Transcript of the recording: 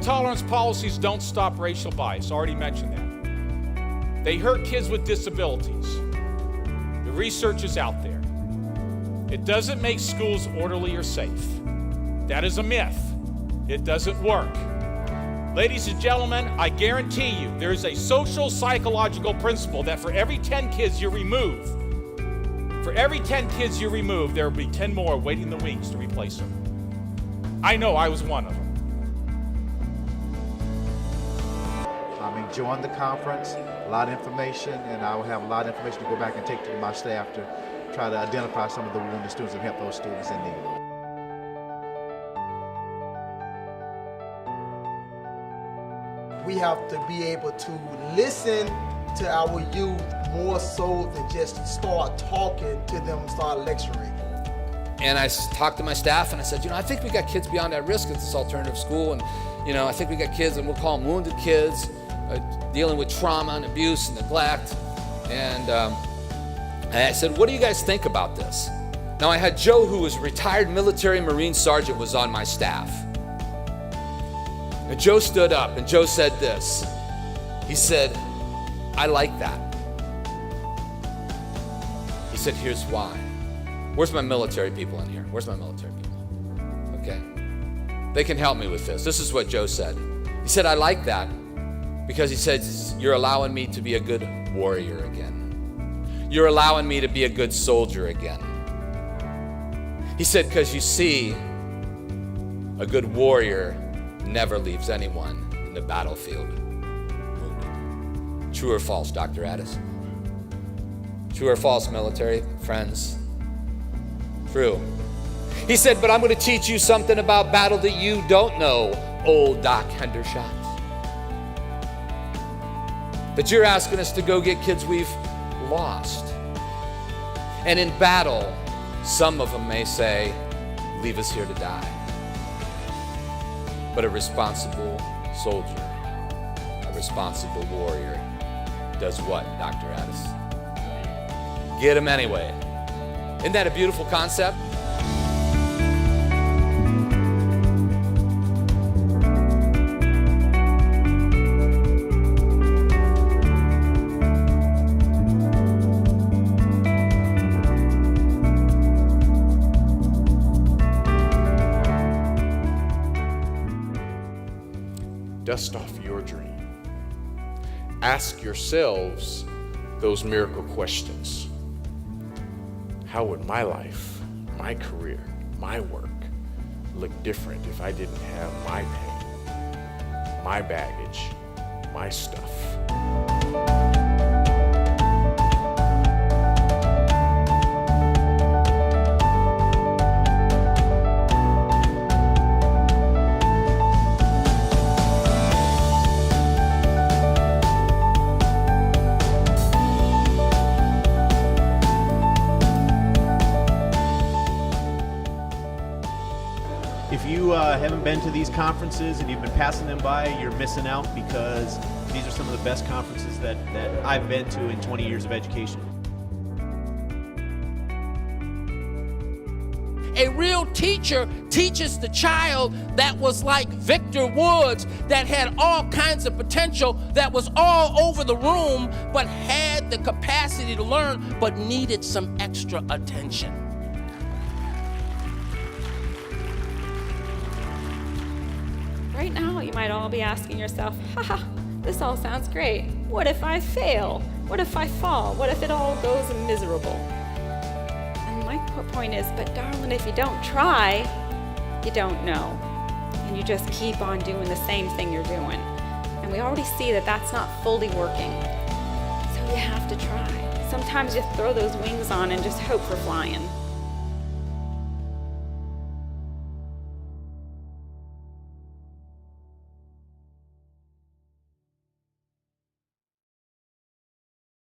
Zero-tolerance policies don't stop racial bias. Already mentioned that. They hurt kids with disabilities. The research is out there. It doesn't make schools orderly or safe. That is a myth. It doesn't work. Ladies and gentlemen, I guarantee you there is a social psychological principle that for every 10 kids you remove, there will be 10 more waiting in the wings to replace them. I know I was one of them. I'm enjoying the conference, a lot of information, and I will have a lot of information to go back and take to my staff to try to identify some of the wounded students and help those students in need. We have to be able to listen to our youth more so than just start talking to them and start lecturing. And I talked to my staff and I said, I think we got kids beyond at risk at this alternative school. And, I think we got kids, and we'll call them wounded kids, dealing with trauma and abuse and neglect. And I said, what do you guys think about this? Now I had Joe, who was a retired military Marine sergeant, was on my staff. And Joe stood up and Joe said this. He said, I like that. He said, here's why. Where's my military people in here? Where's my military people? Okay. They can help me with this. This is what Joe said. He said, I like that because he said, you're allowing me to be a good warrior again. You're allowing me to be a good soldier again. He said, because you see, a good warrior never leaves anyone in the battlefield wounded. True or false, Dr. Addis? True or false, military friends? True. He said, but I'm going to teach you something about battle that you don't know, old Doc Hendershot. That you're asking us to go get kids we've lost. And in battle, some of them may say, leave us here to die. But a responsible soldier, a responsible warrior, does what, Dr. Addis? Get him anyway. Isn't that a beautiful concept? Dust off your dream. Ask yourselves those miracle questions. How would my life, my career, my work look different if I didn't have my pain, my baggage, my stuff? If you haven't been to these conferences and you've been passing them by, you're missing out, because these are some of the best conferences that I've been to in 20 years of education. A real teacher teaches the child that was like Victor Woods, that had all kinds of potential, that was all over the room, but had the capacity to learn, but needed some extra attention. Right now, you might all be asking yourself, haha, this all sounds great. What if I fail? What if I fall? What if it all goes miserable? And my point is, but darling, if you don't try, you don't know. And you just keep on doing the same thing you're doing. And we already see that that's not fully working. So you have to try. Sometimes you throw those wings on and just hope for flying.